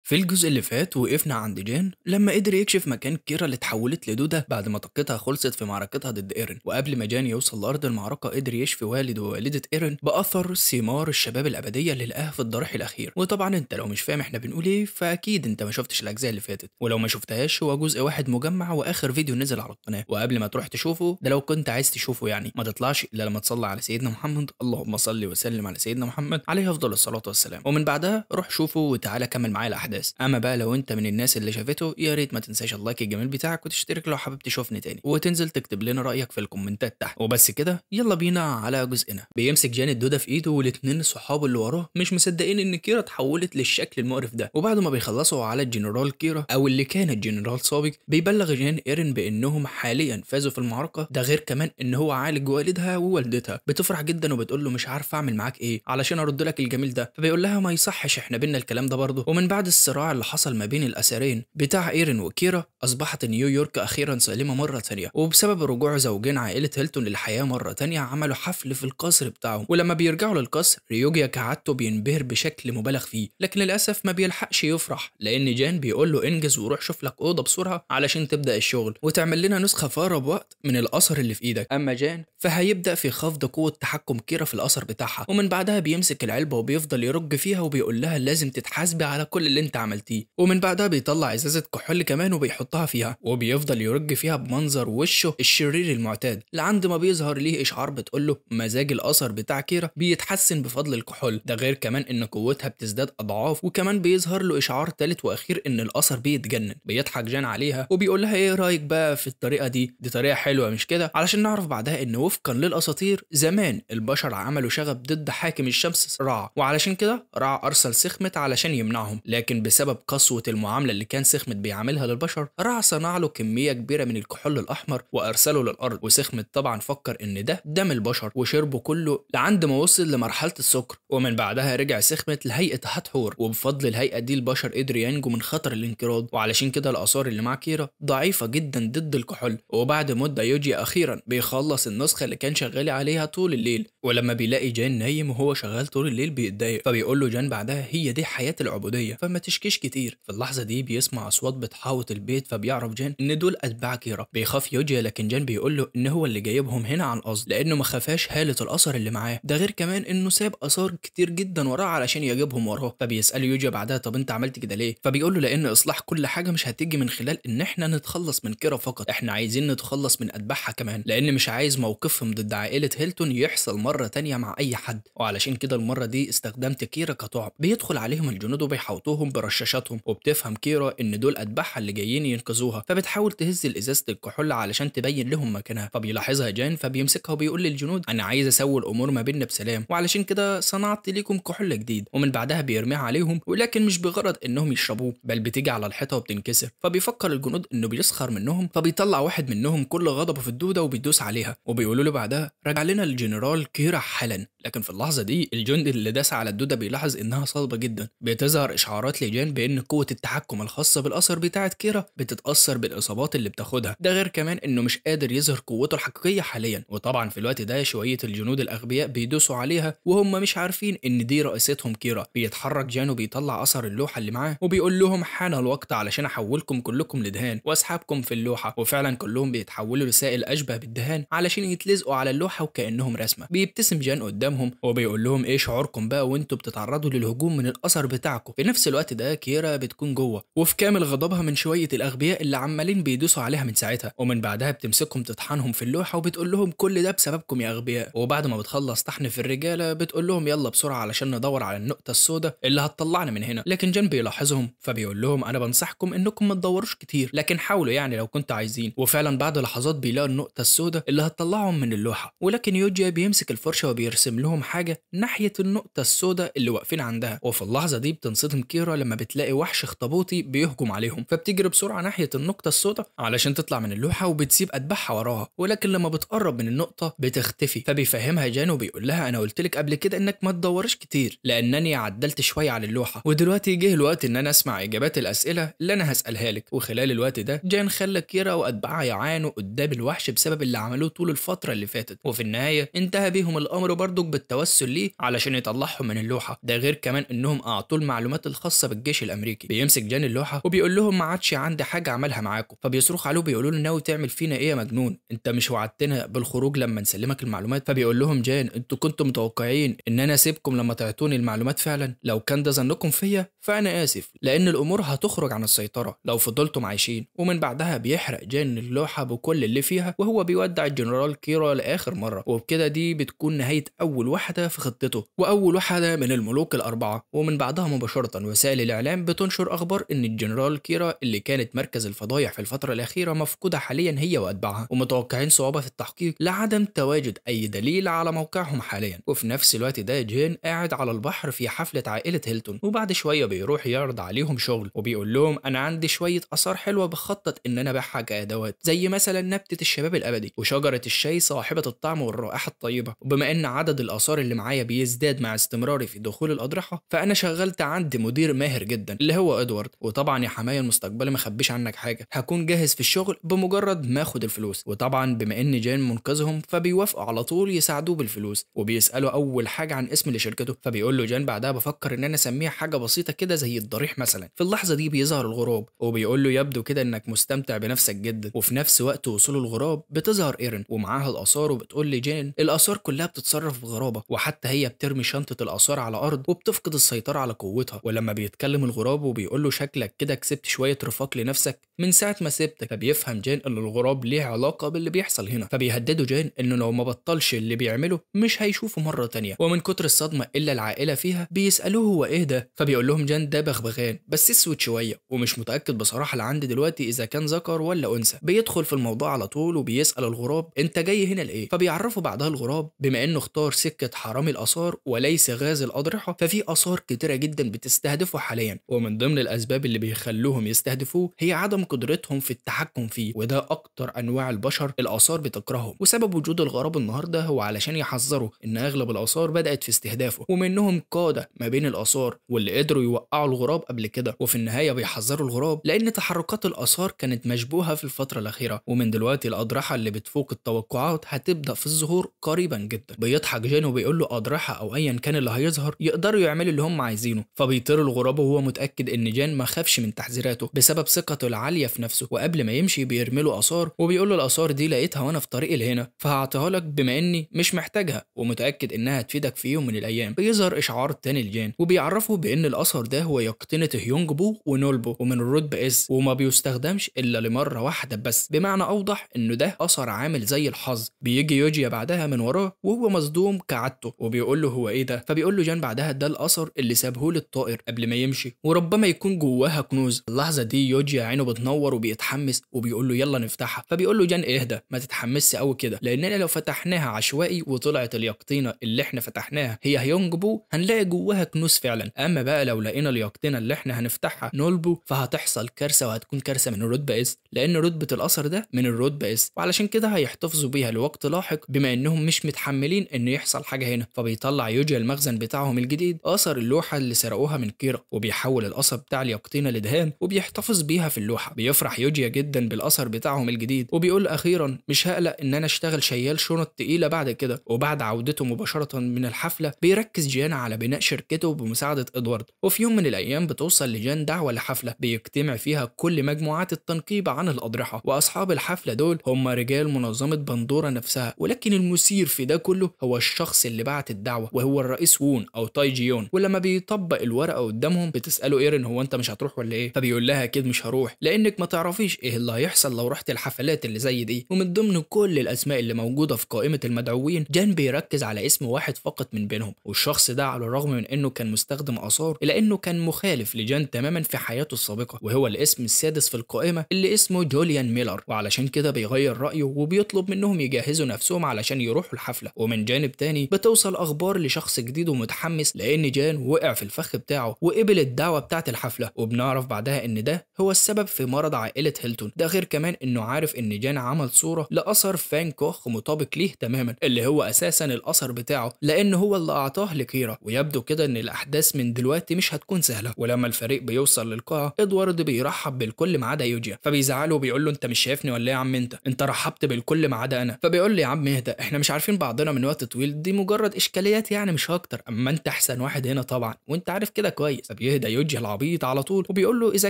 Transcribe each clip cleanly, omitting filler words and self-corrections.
في الجزء اللي فات وقفنا عند جان لما قدر يكشف مكان كيرا اللي اتحولت لدودة بعد ما طاقتها خلصت في معركتها ضد ايرين، وقبل ما جان يوصل لأرض المعركة قدر يشفي والد ووالدة ايرين بأثر ثمار الشباب الأبدية اللي لقاها في الضريح الأخير. وطبعا انت لو مش فاهم احنا بنقول ايه فأكيد انت ما شفتش الأجزاء اللي فاتت، ولو ما شفتهاش هو جزء واحد مجمع وآخر فيديو نزل على القناة. وقبل ما تروح تشوفه ده لو كنت عايز تشوفه يعني ما تطلعش إلا لما تصلي على سيدنا محمد، اللهم صل وسلم على سيدنا محمد عليه أفضل الصلاة والسلام، ومن بعدها روح شوفه وتعالى كمل معايا الأحداث. أما بقى لو انت من الناس اللي شافته يا ريت ما تنساش اللايك الجميل بتاعك وتشترك لو حابب تشوفني تاني، وتنزل تكتب لنا رايك في الكومنتات تحت. وبس كده يلا بينا على جزئنا. بيمسك جان الدوده في ايده والاتنين صحابه اللي وراه مش مصدقين ان كيرا اتحولت للشكل المقرف ده، وبعد ما بيخلصوا على الجنرال كيرا او اللي كانت جنرال سابق بيبلغ جان ايرين بانهم حاليا فازوا في المعركه. ده غير كمان ان هو عالج والدها ووالدتها. بتفرح جدا وبتقول له مش عارفه اعمل معاك ايه علشان ارد لك الجميل ده، فبيقول لها ما يصحش احنا بينا الكلام ده برضه. ومن بعد الصراع اللي حصل ما بين الأثرين بتاع ايرين وكيرا أصبحت نيويورك أخيرا سالمة مرة تانية، وبسبب رجوع زوجين عائلة هيلتون للحياة مرة تانية عملوا حفل في القصر بتاعهم. ولما بيرجعوا للقصر ريوجيا كعادته بينبهر بشكل مبالغ فيه، لكن للأسف ما بيلحقش يفرح لأن جان بيقول له انجز وروح شوف لك أوضة بسرعة علشان تبدأ الشغل وتعمل لنا نسخة في أقرب وقت من الأثر اللي في إيدك. أما جان فهيبدأ في خفض قوة تحكم كيرا في الأثر بتاعها، ومن بعدها بيمسك العلبة وبيفضل يرج فيها وبيقول لها لازم تتحاسبي على كل اللي انت عملتيه. ومن بعدها بيطلع ازازه كحول كمان وبيحطها فيها وبيفضل يرج فيها بمنظر وشه الشرير المعتاد لعند ما بيظهر ليه اشعار بتقول له مزاج الاثر بتاع كيرا بيتحسن بفضل الكحول. ده غير كمان ان قوتها بتزداد اضعاف، وكمان بيظهر له اشعار ثالث واخير ان الاثر بيتجنن. بيضحك جان عليها وبيقول لها ايه رايك بقى في الطريقه دي طريقه حلوه مش كده، علشان نعرف بعدها ان وفقا للاساطير زمان البشر عملوا شغب ضد حاكم الشمس رع، وعلشان كده رع ارسل سخمت علشان يمنعهم، لكن بسبب قسوه المعامله اللي كان سخمت بيعملها للبشر رع صنع له كميه كبيره من الكحول الاحمر وارسله للارض. وسخمت طبعا فكر ان ده دم البشر وشربه كله لعند ما وصل لمرحله السكر. ومن بعدها رجع سخمت لهيئه هاتحور، وبفضل الهيئه دي البشر قدروا ينجوا من خطر الانقراض، وعلشان كده الاثار اللي مع كيرا ضعيفه جدا ضد الكحول. وبعد مده يوجي اخيرا بيخلص النسخه اللي كان شغال عليها طول الليل، ولما بيلاقي جان نايم وهو شغال طول الليل بيتضايق، فبيقول له جان بعدها هي دي حياه العبوديه فما تشكيش كتير. في اللحظه دي بيسمع اصوات بتحاوط البيت فبيعرف جان ان دول اتباع كيرا. بيخاف يوجي لكن جان بيقول له ان هو اللي جايبهم هنا عن قصد لانه ما خافاش هاله الاثر اللي معاه. ده غير كمان انه ساب اثار كتير جدا وراه علشان يجيبهم وراه. فبيسال يوجي بعدها طب انت عملت كده ليه؟ فبيقول له لان اصلاح كل حاجه مش هتيجي من خلال ان احنا نتخلص من كيرا فقط، احنا عايزين نتخلص من اتباعها كمان، لان مش عايز موقفهم ضد عائله هيلتون يحصل مره تانية مع اي حد. وعلشان كده المره دي استخدمت كيرا كطعم. بيدخل عليهم الجنود وبيحوطوهم برشاشاتهم، وبتفهم كيرا ان دول اتباعها اللي جايين ينقذوها، فبتحاول تهز الازازه الكحول علشان تبين لهم مكانها. فبيلاحظها جان فبيمسكها وبيقول للجنود انا عايز اسوي الامور ما بيننا بسلام، وعلشان كده صنعت ليكم كحول جديد. ومن بعدها بيرميها عليهم ولكن مش بغرض انهم يشربوه، بل بتيجي على الحيطه وبتنكسر. فبيفكر الجنود انه بيسخر منهم، فبيطلع واحد منهم كل غضبه في الدوده وبيدوس عليها، وبيقولوا له بعدها رجع لنا الجنرال كيرا حالا. لكن في اللحظه دي الجندي اللي داس على الدوده بيلاحظ انها صلبه جدا. بتظهر اشعارات لجان بان قوه التحكم الخاصه بالاثر بتاعه كيرا بتتاثر بالاصابات اللي بتاخدها. ده غير كمان انه مش قادر يظهر قوته الحقيقيه حاليا. وطبعا في الوقت ده شويه الجنود الاغبياء بيدوسوا عليها وهم مش عارفين ان دي رئيستهم كيرا. بيتحرك جان وبيطلع اثر اللوحه اللي معاه وبيقول لهم حان الوقت علشان احولكم كلكم لدهان واسحبكم في اللوحه. وفعلا كلهم بيتحولوا لسائل اشبه بالدهان علشان يتلزقوا على اللوحه وكانهم رسمه. بيبتسم جان قدامهم وبيقول لهم ايه شعوركم بقى وانتوا بتتعرضوا للهجوم من الاثر بتاعكم. في نفس الوقت ده كيرا بتكون جوه وفي كامل غضبها من شويه الاغبياء اللي عمالين بيدوسوا عليها من ساعتها، ومن بعدها بتمسكهم تطحنهم في اللوحه وبتقول لهم كل ده بسببكم يا اغبياء. وبعد ما بتخلص طحن في الرجاله بتقول لهم يلا بسرعه علشان ندور على النقطه السوداء اللي هتطلعنا من هنا. لكن جان بيلاحظهم فبيقول لهم انا بنصحكم انكم ما تدوروش كتير لكن حاولوا يعني لو كنتوا عايزين. وفعلا بعد لحظات بيلاقوا النقطه السوداء اللي هتطلعهم من اللوحه، ولكن يوجي بيمسك الفرشه وبيرسم لهم حاجه ناحيه النقطه السوداء اللي واقفين عندها. وفي اللحظه دي بتنصدم كيرا لما بتلاقي وحش اخطبوطي بيهجم عليهم، فبتجري بسرعه ناحيه النقطه السوداء علشان تطلع من اللوحه وبتسيب اتباعها وراها، ولكن لما بتقرب من النقطه بتختفي. فبيفهمها جان وبيقول لها انا قلت لك قبل كده انك ما تدورش كتير لانني عدلت شويه على اللوحه، ودلوقتي جه الوقت ان انا اسمع اجابات الاسئله اللي انا هسالها لك. وخلال الوقت ده جان خلى كيرا واتباعها يعانوا قدام الوحش بسبب اللي عملوه طول الفتره اللي فاتت، وفي النهايه انتهى بيهم الامر برضك بالتوسل ليه علشان يطلعهم من اللوحه. ده غير كمان انهم اعطوه المعلومات الخاصه الجيش الامريكي. بيمسك جان اللوحه وبيقول لهم ما عادش عندي حاجه اعملها معاكم. فبيصرخ عليه بيقولوا له ناوي تعمل فينا ايه يا مجنون؟ انت مش وعدتنا بالخروج لما نسلمك المعلومات؟ فبيقول لهم جان انتوا كنتوا متوقعين ان انا اسيبكم لما تعطوني المعلومات فعلا؟ لو كان ده ظنكم فيا فانا اسف، لان الامور هتخرج عن السيطره لو فضلتم عايشين. ومن بعدها بيحرق جان اللوحه بكل اللي فيها وهو بيودع الجنرال كيرا لاخر مره. وبكده دي بتكون نهايه اول واحده في خطته واول واحده من الملوك الاربعه. ومن بعدها مباشره وسائل الاعلام بتنشر اخبار ان الجنرال كيرا اللي كانت مركز الفضايح في الفتره الاخيره مفقوده حاليا هي واتباعها، ومتوقعين صعوبه في التحقيق لعدم تواجد اي دليل على موقعهم حاليا. وفي نفس الوقت ده جين قاعد على البحر في حفله عائله هيلتون، وبعد شويه بيروح يعرض عليهم شغل وبيقول لهم انا عندي شويه اثار حلوه بخطط ان انا ابيعها كادوات، زي مثلا نبته الشباب الابدي وشجره الشاي صاحبه الطعم والرائحه الطيبه. وبما ان عدد الاثار اللي معايا بيزداد مع استمراري في دخول الاضرحه، فانا شغلت عندي مدير ماهر جدا اللي هو ادوارد. وطبعا يا حمايه المستقبلي ما اخبيش عنك حاجه، هكون جاهز في الشغل بمجرد ما اخد الفلوس. وطبعا بما ان جان منقذهم فبيوافقوا على طول يساعدوه بالفلوس، وبيسالوا اول حاجه عن اسم لشركته. فبيقول له جان بعدها بفكر ان انا اسميها حاجه بسيطه كده زي الضريح مثلا. في اللحظه دي بيظهر الغراب وبيقول له يبدو كده انك مستمتع بنفسك جدا. وفي نفس وقت وصول الغراب بتظهر ايرين ومعاها الاثار وبتقول لجان الاثار كلها بتتصرف بغرابه، وحتى هي بترمي شنطه الاثار على الارض وبتفقد السيطره على قوتها. ولما بيتكلم الغراب وبيقول له شكلك كده كسبت شويه رفاق لنفسك من ساعه ما سبتك، فبيفهم جان ان الغراب ليه علاقه باللي بيحصل هنا. فبيهددوا جان انه لو ما بطلش اللي بيعمله مش هيشوفه مره تانية. ومن كتر الصدمه اللي العائله فيها بيسالوه هو ايه ده؟ فبيقول لهم جان ده بغبغان بس اسود شويه ومش متاكد بصراحه لعندي دلوقتي اذا كان ذكر ولا انثى. بيدخل في الموضوع على طول وبيسال الغراب انت جاي هنا لايه؟ فبيعرفوا بعدها الغراب بما انه اختار سكه حرامي الاثار وليس غاز الاضرحه، ففي اثار كتيره جدا بتستهدفه حاليا، ومن ضمن الاسباب اللي بيخلوهم يستهدفوه هي عدم قدرتهم في التحكم فيه، وده اكتر انواع البشر الاثار بتكرههم. وسبب وجود الغراب النهارده هو علشان يحذروا ان اغلب الاثار بدات في استهدافه، ومنهم قاده ما بين الاثار واللي قدروا يوقعوا الغراب قبل كده. وفي النهايه بيحذروا الغراب لان تحركات الاثار كانت مشبوهه في الفتره الاخيره، ومن دلوقتي الاضرحه اللي بتفوق التوقعات هتبدا في الظهور قريبا جدا. بيضحك جان وبيقول له اضرحه او ايا كان اللي هيظهر يقدروا يعملوا اللي هم عايزينه. فبيطير الغراب وهو متاكد ان جان ما خافش من تحذيراته بسبب ثقته العاليه في نفسه. وقبل ما يمشي بيرمي له اثار وبيقول له الاثار دي لقيتها وانا في طريقي لهنا فهعطيها لك بما اني مش محتاجها ومتاكد انها هتفيدك في يوم من الايام. بيظهر اشعار تاني لجان وبيعرفه بان الاثر ده هو يقطنه هيونج بو ونولبو ومن الرتبه اس، وما بيستخدمش الا لمره واحده بس، بمعنى اوضح انه ده اثر عامل زي الحظ. بيجي يوجيا بعدها من وراه وهو مصدوم كعادته وبيقول له هو ايه ده؟ فبيقول له جان بعدها ده الاثر اللي سابه لي الطائر قبل ما يمشي وربما يكون جواها كنوز. اللحظه دي يوجيا عينه بتنور وبيتحمس وبيقول له يلا نفتحها. فبيقول له جان اهدى ما تتحمسش قوي كده، لاننا لو فتحناها عشوائي وطلعت اليقطينه اللي احنا فتحناها هي هيونج بو هنلاقي جواها كنوز فعلا، اما بقى لو لقينا اليقطينه اللي احنا هنفتحها نولبو فهتحصل كارثه وهتكون كارثه من الرتبه اس، لان رتبه الاثر ده من الرتبه اس، وعلشان كده هيحتفظوا بيها لوقت لاحق بما انهم مش متحملين ان يحصل حاجه هنا. فبيطلع يوجيا المخزن بتاعهم الجديد اثر اللوحه اللي سرقوها من كيرا وبيحول الاثر بتاع اليقطينه لدهان وبيحتفظ بيها في اللوحه. بيفرح يوجيا جدا بالاثر بتاعهم الجديد وبيقول اخيرا مش هقلق ان انا اشتغل شيال شنط تقيله بعد كده. وبعد عودته مباشره من الحفله بيركز جان على بناء شركته بمساعده ادوارد. وفي يوم من الايام بتوصل لجان دعوه لحفله بيجتمع فيها كل مجموعات التنقيب عن الاضرحه، واصحاب الحفله دول هم رجال منظمه بندوره نفسها. ولكن المثير في ده كله هو الشخص اللي بعت الدعوه وهو الرئيس وون او تاي جيون. ولما بيطبق الورقه قدامهم بتساله ايرين هو انت مش هتروح ولا ايه؟ فبيقول لها اكيد مش هروح لانك ما تعرفيش ايه اللي هيحصل لو رحت الحفلات اللي زي دي. ومن ضمن كل الاسماء اللي موجوده في قائمه المدعوين جان بيركز على اسم واحد فقط من بينهم، والشخص ده على الرغم من انه كان مستخدم اثار الا انه كان مخالف لجان تماما في حياته السابقه، وهو الاسم السادس في القائمه اللي اسمه جوليان ميلر. وعلشان كده بيغير رايه وبيطلب منهم يجهزوا نفسهم علشان يروحوا الحفله. ومن جانب تاني بتوصل اخبار لشخص جديد ومتحمس لان جان وقع في الفخ بتاعه وقبل الدعوه بتاعه الحفله، وبنعرف بعدها ان ده هو السبب في مرض عائله هيلتون. ده غير كمان انه عارف ان جان عمل صوره لاثر فان كوخ مطابق ليه تماما اللي هو اساسا الاثر بتاعه لان هو اللي اعطاه لكيرا. ويبدو كده ان الاحداث من دلوقتي مش هتكون سهله. ولما الفريق بيوصل للقاعه ادوارد بيرحب بالكل ما عدا يوجيا، فبيزعله وبيقول له انت مش شايفني ولا ايه يا عم؟ انت رحبت بالكل ما عدا انا. فبيقول لي يا عم اهدى احنا مش عارفين بعضنا من وقت طويل، دي مجرد اشكاليات يعني مش اكتر، اما انت احسن واحد هنا طبعا وانت عارف كده كويس. بيهدى يوجي العبيط على طول وبيقول له اذا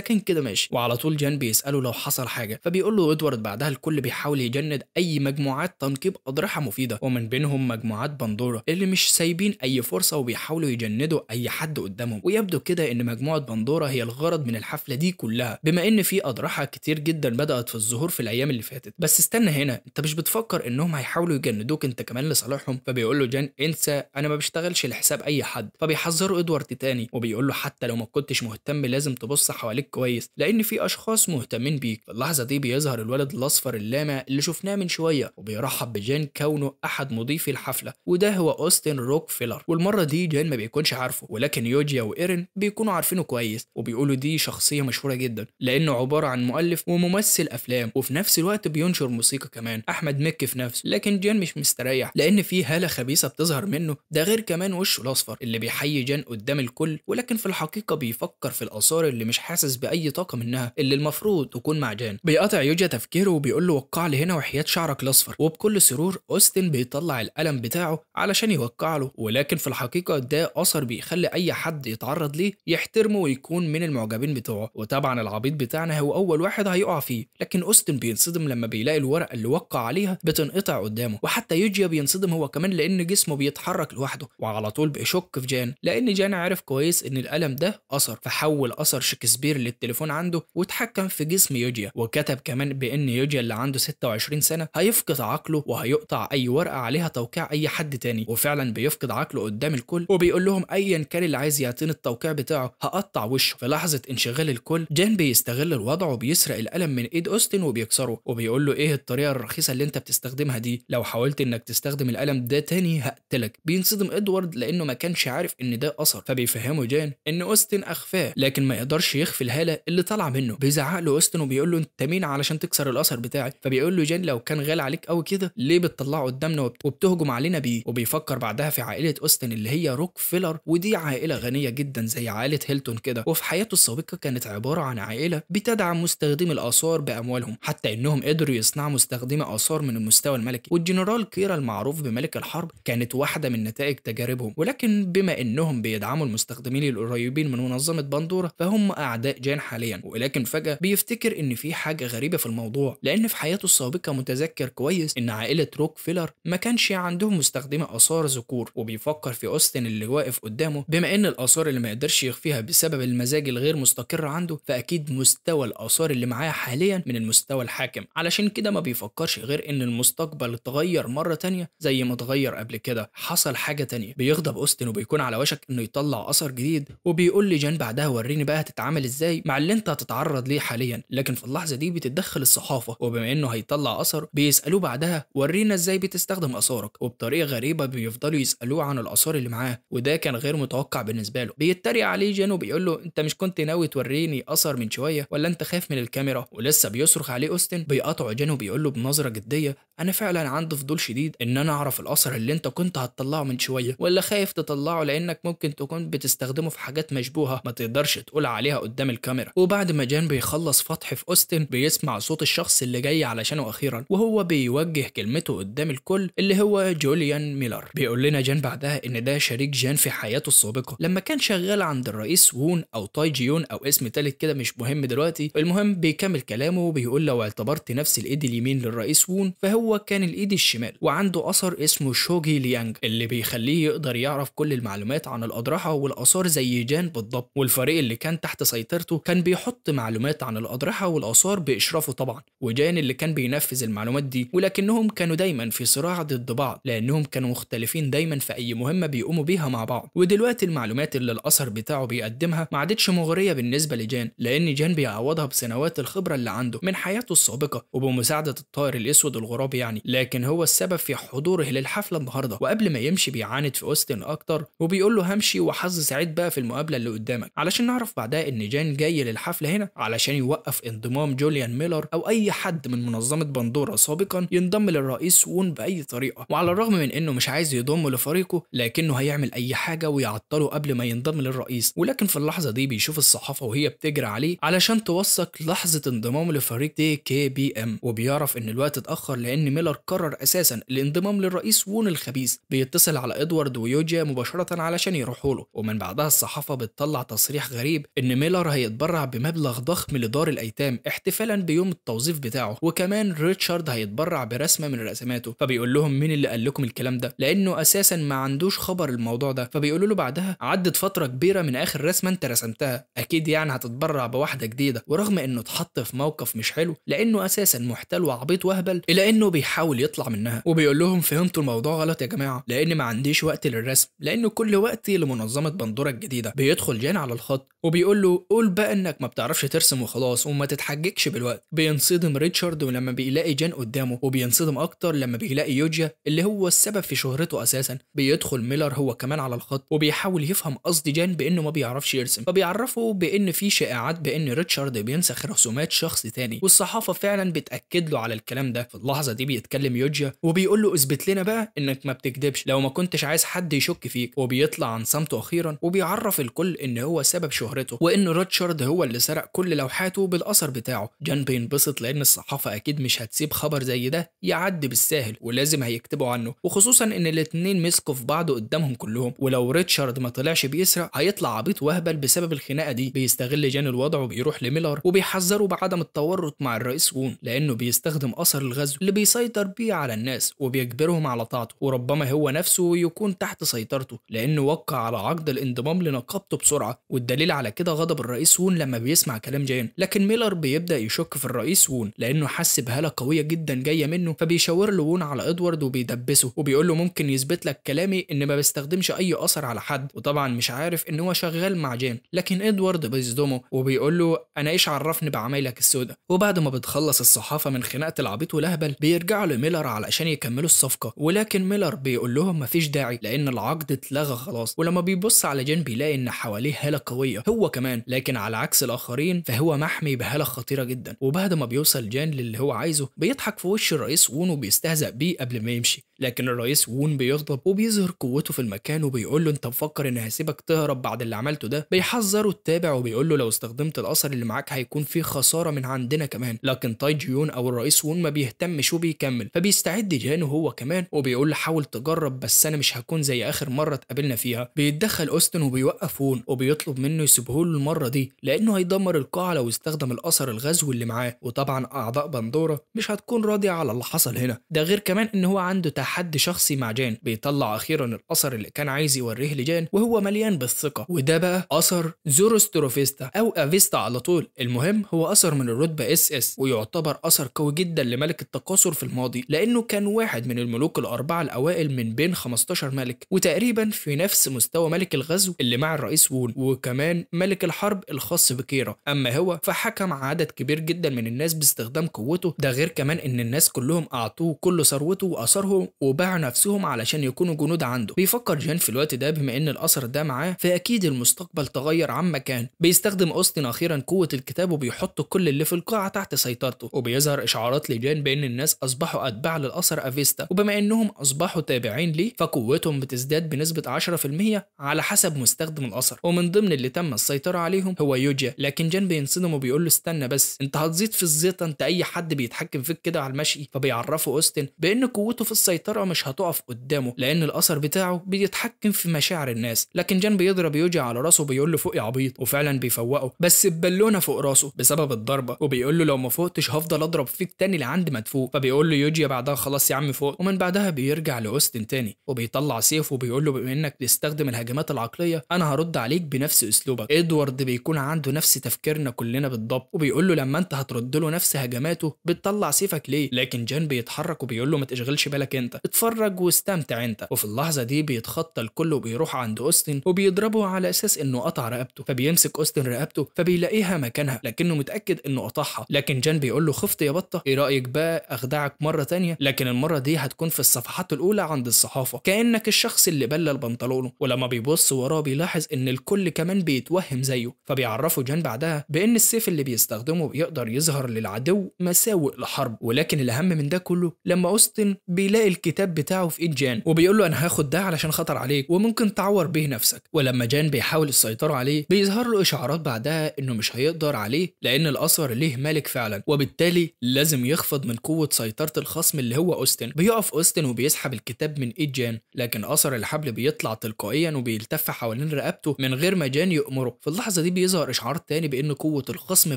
كان كده ماشي، وعلى طول جان بيساله لو حصل حاجه، فبيقول له ادوارد بعدها الكل بيحاول يجند اي مجموعات تنقيب اضرحه مفيده، ومن بينهم مجموعات بندوره اللي مش سايبين اي فرصه وبيحاولوا يجندوا اي حد قدامهم. ويبدو كده ان مجموعه بندوره هي الغرض من الحفله دي كلها، بما ان في اضرحه كتير جدا بدات في الظهور في الايام اللي فاتت. بس استنى هنا، انت مش بتفكر انهم هيحاولوا يجندوك انت كمان لصالحهم؟ فبيقول له جان انسى، انا ما بشتغلش لحساب اي حد. فبيحذره ادوارد تاني وبيقول له حتى لو ما كنتش مهتم لازم تبص حواليك كويس، لان في اشخاص مهتمين بيك. في اللحظه دي بيظهر الولد الاصفر اللامع اللي شفناه من شويه وبيرحب بجان كونه احد مضيفي الحفله، وده هو اوستن روكفيلر. والمره دي جان ما بيكونش عارفه، ولكن يوجيا وايرين بيكونوا عارفينه كويس وبيقولوا دي شخصيه مشهوره جدا لانه عباره عن مؤلف وممثل افلام، وفي نفس الوقت بينشر موسيقى كمان، احمد مكي في نفسه. لكن جان مش مستريح لان في هاله خبيثه بتظهر منه، ده غير كمان وشه الاصفر اللي بيحيي جان قدام الكل، ولكن في الحقيقه بيفكر في الاثار اللي مش حاسس باي طاقه منها اللي المفروض تكون مع جان. بيقاطع يوجيا تفكيره وبيقول له وقع لي هنا وحياه شعرك الاصفر، وبكل سرور اوستن بيطلع القلم بتاعه علشان يوقع له، ولكن في الحقيقه ده اثر بيخلي اي حد يتعرض ليه يحترمه ويكون من المعجبين بتوعه. وطبعا العبيط بتاعنا هو اول واحد هيقع فيه، لكن اوستن بينصدم لما بيلاقي الورقه اللي وقع عليها بتنقطع قدامه، وحتى يوجيا بينصدم هو كمان لان جسمه بيتحرك لوحده، وعلى طول بيشك في جان لان جان عارف كويس ان القلم ده اثر، فحول اثر شكسبير للتليفون عنده واتحكم في جسم يوجيا، وكتب كمان بان يوجيا اللي عنده 26 سنه هيفقد عقله وهيقطع اي ورقه عليها توقيع اي حد تاني، وفعلا بيفقد عقله قدام الكل وبيقول لهم ايا كان اللي عايز يعطيني التوقيع بتاعه هقطع وشه. في لحظه انشغال الكل جان بيستغل الوضع وبيسرق القلم من ايد اوستن وبيكسره، وبيقول له ايه الطريقه الرخيصه اللي انت بتستخدمها دي؟ لو حاولت انك تستخدم القلم ده تاني هقتلك. بينصدم ادوارد لانه ما كانش عارف ان ده اثر، فبيفهمه جان ان اوستن اخفاه لكن ما يقدرش يخفي الهاله اللي طالعه منه. بيزعق له اوستن وبيقول له انت مين علشان تكسر الاثر بتاعي؟ فبيقول له جان لو كان غالي عليك قوي كده ليه بتطلعه قدامنا وبتهجم علينا بيه؟ وبيفكر بعدها في عائله اوستن اللي هي روكفيلر، ودي عائله غنيه جدا زي عائله هيلتون كده، وفي حياته السابقه كانت عباره عن عائله بتدعم مستخدمي الاثار باموالهم، حتى انهم قدروا يصنعوا مستخدمي اثار من المستوى الملكي. والجنرال كيرا المعروف بملك الحرب كانت واحده من نتائج تجاربهم، ولكن بما انهم بيدعموا المستخدمين القريبين من منظمه بندوره فهم اعداء جان حاليا. ولكن فجاه بيفتكر ان في حاجه غريبه في الموضوع، لان في حياته السابقه متذكر كويس ان عائله روكفيلر ما كانش عندهم مستخدمي اثار ذكور، وبيفكر في اوستن اللي واقف قدامه بما ان الاثار اللي ما يقدرش يخفيها بسبب المزاج الغير مستقر عنده، فاكيد مستوى الاثار اللي معاه حاليا من المستوى الحاكم، علشان كده ما بيفكرش غير ان المستقبل اتغير مره تانية زي ما اتغير قبل كده. حصل حاجه تانية، بيغضب اوستن وبيكون على وشك انه يطلع اثر جديد، وبيقول لجان بعدها وريني بقى هتتعامل ازاي مع اللي انت هتتعرض ليه حاليا. لكن في اللحظه دي بتتدخل الصحافه، وبما انه هيطلع اثر بيسالوه بعدها ورينا ازاي بتستخدم اثارك، وبطريقه غريبه بيفضلوا يسالوه عن الاثار اللي معاه، وده كان غير متوقع بالنسبه له. بيتريق عليه جان وبيقول له انت مش كنت ناوي توريني اثر من شويه ولا انت خايف من الكاميرا؟ ولسه بيصرخ عليه اوستن بيقاطعه جان وبيقول له بنظره جديه انا فعلا عندي فضول شديد ان انا اعرف الاثر اللي انت كنت هتطلعه من شويه، ولا خايف تطلعه لانك ممكن تكون بتستخدمه في حاجات مشبوهه ما تقدرش تقول عليها قدام الكاميرا. وبعد ما جان بيخلص فتح في اوستن بيسمع صوت الشخص اللي جاي علشانه اخيرا، وهو بيوجه كلمته قدام الكل اللي هو جوليان ميلر. بيقول لنا جان بعدها ان ده شريك جان في حياته السابقه لما كان شغال عند الرئيس وون او تاي جيون او اسم تالت كده مش مهم دلوقتي. المهم بيكمل كلامه وبيقول لو اعتبرت نفس الايد اليمين للرئيس وون فهو كان الايد الشمال، وعنده اثر اسمه شوجي ليانج اللي بيخليه يقدر يعرف كل المعلومات عن الاضرحه والاثار زي جان بالضبط. والفريق اللي كان تحت سيطرته كان بيحط معلومات عن الاضرحه والاثار باشرافه طبعا، وجان اللي كان بينفذ المعلومات دي، ولكنهم كانوا دايما في صراع ضد بعض لانهم كانوا مختلفين دايما في اي مهمه بيقوموا بيها مع بعض. ودلوقتي المعلومات اللي الاثر بتاعه بيقدمها ما عادتش مغريه بالنسبه لجان، لان جان بيعوضها بسنوات الخبره اللي عنده من حياته السابقه وبمساعده الطائر الاسود الغراب يعني. لكن هو السبب في حضوره للحفله النهارده. وقبل ما يمشي بيعاند في اوستن اكتر وبيقول له همشي وحظ سعيد بقى في المقابله اللي قدامك، علشان نعرف بعدها ان جان جاي للحفله هنا علشان يوقف انضمام جوليان ميلر او اي حد من منظمه بندوره سابقا ينضم للرئيس وون باي طريقه. وعلى الرغم من انه مش عايز يضم لفريقه لكنه هيعمل اي حاجه ويعطله قبل ما ينضم للرئيس. ولكن في اللحظه دي بيشوف الصحافه وهي بتجري عليه علشان توثق لحظه انضمامه لفريق دي كي بي ام، وبيعرف ان الوقت اتاخر لان ميلر قرر اساسا الانضمام للرئيس وون الخبيث. بيتصل على ادوارد ويوجيا مباشره علشان يروحوا له، ومن بعدها الصحافه بتطلع تصريح غريب ان ميلر هيتبرع بمبلغ ضخم لدار الايتام احتفالا بيوم التوظيف بتاعه، وكمان ريتشارد هيتبرع برسمه من رسماته. فبيقول لهم مين اللي قال لكم الكلام ده، لانه اساسا ما عندوش خبر الموضوع ده. فبيقولوا له بعدها عدت فتره كبيره من اخر رسمه انت رسمتها، اكيد يعني هتتبرع بواحده جديده. ورغم انه اتحط في موقف مش حلو لانه اساسا محتال وعبيط وهبل، الا انه بيحاول يطلع منها. وبيقول لهم فهمتوا الموضوع غلط يا جماعه، لان ما عنديش وقت للرسم، لانه كل وقتي لمنظمه بندوره الجديده. بيدخل جان على الخط وبيقول له قول بقى انك ما بتعرفش ترسم وخلاص وما تتحججش بالوقت. بينصدم ريتشارد ولما بيلاقي جان قدامه، وبينصدم اكتر لما بيلاقي يوجيا اللي هو السبب في شهرته اساسا. بيدخل ميلر هو كمان على الخط وبيحاول يفهم قصد جان بانه ما بيعرفش يرسم. فبيعرفه بان في شائعات بان ريتشارد بينسخ رسومات شخص تاني، والصحافه فعلا بتاكد له على الكلام ده. في اللحظه دي بيتكلم يوجيا وبيقول له اثبت لنا بقى انك ما بتكذبش لو ما كنتش عايز حد يشك فيك. وبيطلع عن صمته اخيرا وبيعرف الكل ان هو سبب شهرته، وان ريتشارد هو اللي سرق كل لوحاته بالاثر بتاعه. جان بينبسط لان الصحافه اكيد مش هتسيب خبر زي ده يعدي بالساهل، ولازم هيكتبوا عنه، وخصوصا ان الاتنين مسكوا في بعض قدامهم كلهم. ولو ريتشارد ما طلعش بيسرق هيطلع عبيط وهبل بسبب الخناقه دي. بيستغل جان الوضع وبيروح لميلر وبيحذره بعدم التورط مع الرئيس وون، لانه بيستخدم اثر الغزو اللي بيسيطر بيه على الناس وبيجبرهم على طاعته، وربما هو نفسه يكون تحت سيطرته لانه وقع على عقد الانضمام لنقابته بسرعه. والدليل على كده غضب الرئيس وون لما بيسمع كلام جان. لكن ميلر بيبدا يشك في الرئيس وون لانه حس بهاله قويه جدا جايه منه. فبيشاور له وون على ادوارد وبيدبسه وبيقول له ممكن يثبت لك كلامي ان ما بستخدمش اي اثر على حد، وطبعا مش عارف ان هو شغال مع جان. لكن ادوارد بيصدمه وبيقول له انا ايش عرفني بعمايلك السوداء. وبعد ما بتخلص الصحافه من خناقه العبيط والهبل بيرجعوا لميلر علشان يكملوا الصفقه، ولكن ميلر بيقول لهم مفيش داعي لان العقد اتلغى خلاص. ولما بيبص على جان بيلاقي ان حواليه هاله قويه هو كمان، لكن على عكس الاخرين فهو محمي بهاله خطيره جدا. وبعد ما بيوصل جان للي هو عايزه بيضحك في وش الرئيس وون وبيستهزأ بيه قبل ما يمشي. لكن الرئيس وون بيغضب وبيظهر قوته في المكان وبيقول له انت مفكر ان هسيبك تهرب بعد اللي عملته ده. بيحذره التابع وبيقول له لو استخدمت الاثر اللي معاك هيكون فيه خساره من عندنا كمان. لكن تاي جيون او الرئيس وون ما بيهتمش وبيكمل. فبيستعد جان هو كمان وبيقول له حاول تجرب بس انا مش هكون زي اخر مره اتقابلنا فيها. بيتدخل اوستن وبيوقف وون وبيطلب منه يسيبه له المره دي لانه هيدمر القاعه لو استخدم الاثر الغزو اللي معاه. وطبعا اعضاء بندوره مش هتكون راضيه على اللي حصل هنا. ده غير كمان ان هو عنده تحدي شخصي مع جان. بيطلع اخيرا الاثر اللي كان عايز يوريه لجان وهو مليان بالثقه، وده بقى اثر زوروستروفيستا او افيستا على طول. المهم هو اثر من الرتبه اس ويعتبر اثر قوي جدا لملك التكاثر في الماضي لانه كان واحد من الملوك الاربعه الاوائل من بين 15 ملك، وتقريبا في نفس مستوى ملك الغزو اللي مع الرئيس وون، وكمان ملك الحرب الخاص بكيرا. اما هو فحكم عدد كبير جدا من الناس باستخدام قوته. ده غير كمان ان الناس كلهم اعطوه كل ثروته واثرهم وباعوا نفسهم علشان يكونوا جنود عنده. بيفكر جان في الوقت ده بما ان الاثر ده معاه فاكيد المستقبل تغير عما كان. بيستخدم اوستن اخيرا قوه الكتاب وبيحط كل اللي في القاعه تحت سيطرته، وبيظهر اشعارات لجان بان الناس اصبحوا اتباع للاثر افيستا، وبما انهم اصبحوا تابعين ليه فقوتهم بتزداد بنسبه 10% على حسب مستخدم الاثر. ومن ضمن اللي تم السيطره عليهم هو يوجيا. لكن جان بينصدم وبيقول له استنى بس انت هتزيد في الزيطه، انت اي حد بيتحكم فيك كده على المشي. فبيعرفوا اوستن بان قوته في السيطره مش هتقف قدامه لان الاثر بتاعه بيتحكم في مشاعر الناس. لكن جان بيضرب يوجيا على راسه وبيقول له فوق يا عبيط، وفعلا بيفوقه بس ببالونه فوق راسه بسبب الضربه، وبيقول له لو ما فوقتش هفضل اضرب فيك تاني لعند ما تفوق. فبيقول له يوجيا بعدها خلاص يا عم فوق. ومن بعدها بيرجع لاوستن تاني وبيطلع سيف وبيقول له بما انك تستخدم الهجمات العقليه انا هرد عليك بنفس اسلوبك. ادوارد بيكون عنده نفس تفكيرنا كلنا بالضبط وبيقول له لما انت هترد له نفس هجماته بتطلع سيفك ليه. لكن جان بيتحرك وبيقول له ما تشغلش بالك انت، اتفرج واستمتع انت. وفي اللحظه دي بيتخطى الكل وبيروح عند اوستن وبيضربه على اساس انه قطع رقبته. فبيمسك اوستن رقبته فبيلاقيها مكانها لكنه متاكد انه قطعها. لكن جان بيقول له خفت يا بطه، ايه رايك بقى اخدعك مره تانية، لكن المره دي هتكون في الصفحات الاولى عند الصحافه كانك الشخص اللي بلل بنطلونه. ولما بيبص وراه بيلاحظ ان الكل كمان بيتوهم زيه. فبيعرفوا جان بعدها بان السيف اللي بيستخدمه بيقدر يظهر للعدو مساوئ لحرب. ولكن الاهم من ده كله لما اوستن بيلاقي الكتاب بتاعه في ايد جان، وبيقول له انا هاخد ده علشان خطر عليك وممكن تعور به نفسك. ولما جان بيحاول السيطرة عليه بيظهر له اشعارات بعدها انه مش هيقدر عليه لان الاثر ليه مالك فعلا، وبالتالي لازم يخفض من قوة سيطرة الخصم اللي هو اوستن. بيقف اوستن وبيسحب الكتاب من ايد جان، لكن اثر الحبل بيطلع تلقائيا وبيلتف حوالين رقبته من غير ما جان يأمره. في اللحظة دي بيظهر اشعار تاني بان قوة الخصم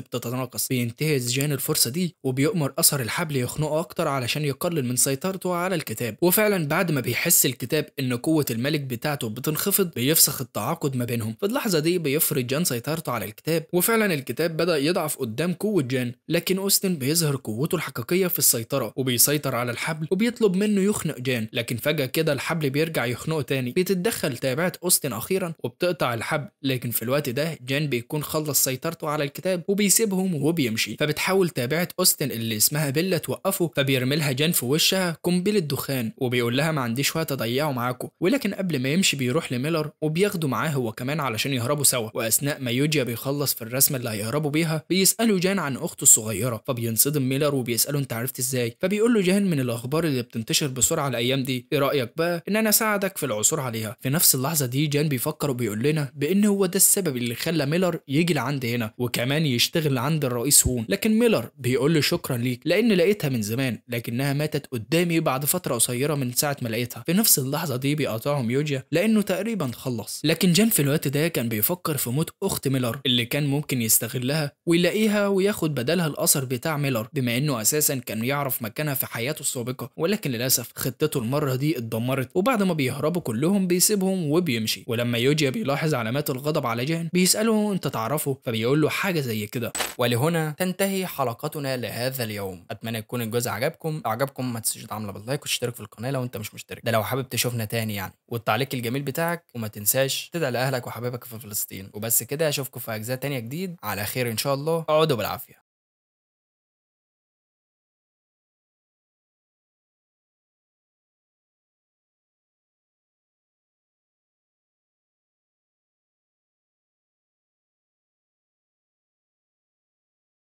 بتتناقص. بينتهز جان الفرصة دي وبيؤمر اثر الحبل يخنقه اكتر علشان يقلل من سيطرته على الكتاب. وفعلا بعد ما بيحس الكتاب ان قوة الملك بتاعته بتنخفض بيفسخ التعاقد ما بينهم. في اللحظة دي بيفرض جان سيطرته على الكتاب، وفعلا الكتاب بدأ يضعف قدام قوة جان، لكن اوستن بيظهر قوته الحقيقية في السيطرة وبيسيطر على الحبل وبيطلب منه يخنق جان. لكن فجأة كده الحبل بيرجع يخنقه تاني. بتتدخل تابعة اوستن اخيرا وبتقطع الحبل، لكن في الوقت ده جان بيكون خلص سيطرته على الكتاب وبيسيبهم وبيمشي. فبتحاول تابعة اوستن اللي اسمها بيلا توقفه، فبيرمي لها جان في وشها قنبلة دخان وبيقول لها ما عنديش وقت اضيعه معاكم. ولكن قبل ما يمشي بيروح لميلر وبياخده معاه هو كمان علشان يهربوا سوا. واثناء ما يوجيا بيخلص في الرسمه اللي هيهربوا بيها بيسالوا جان عن اخته الصغيره، فبينصدم ميلر وبيساله انت عرفت ازاي؟ فبيقول له جان من الاخبار اللي بتنتشر بسرعه الايام دي، ايه رايك بقى ان انا اساعدك في العثور عليها؟ في نفس اللحظه دي جان بيفكر وبيقول لنا بان هو ده السبب اللي خلى ميلر يجي لعند هنا وكمان يشتغل عند الرئيس هون. لكن ميلر بيقول له شكرا ليك لان لقيتها من زمان لكنها ماتت قدامي بعد فتره قصيره من ساعه ما لقيتها. في نفس اللحظه دي بيقاطعهم يوجيا لانه تقريبا خلص. لكن جان في الوقت ده كان بيفكر في موت اخت ميلر اللي كان ممكن يستغلها ويلاقيها وياخد بدلها الاثر بتاع ميلر، بما انه اساسا كان يعرف مكانها في حياته السابقه. ولكن للاسف خطته المره دي اتدمرت، وبعد ما بيهربوا كلهم بيسيبهم وبيمشي. ولما يوجيا بيلاحظ علامات الغضب على جان بيساله انت تعرفه؟ فبيقول له حاجه زي كده. ولهنا تنتهي حلقتنا لهذا اليوم. اتمنى يكون الجزء عجبكم. لو عجبكم ما تنسوش تعملوا باللايك وتشترك في القناه لو انت مش مشترك، ده لو حابب تشوفنا تاني يعني، والتعليق الجميل بتاعك. وما تنساش تدعي لاهلك وحبايبك في فلسطين. وبس كده، اشوفكم في اجزاء تانية جديد على خير ان شاء الله. اقعدوا بالعافيه.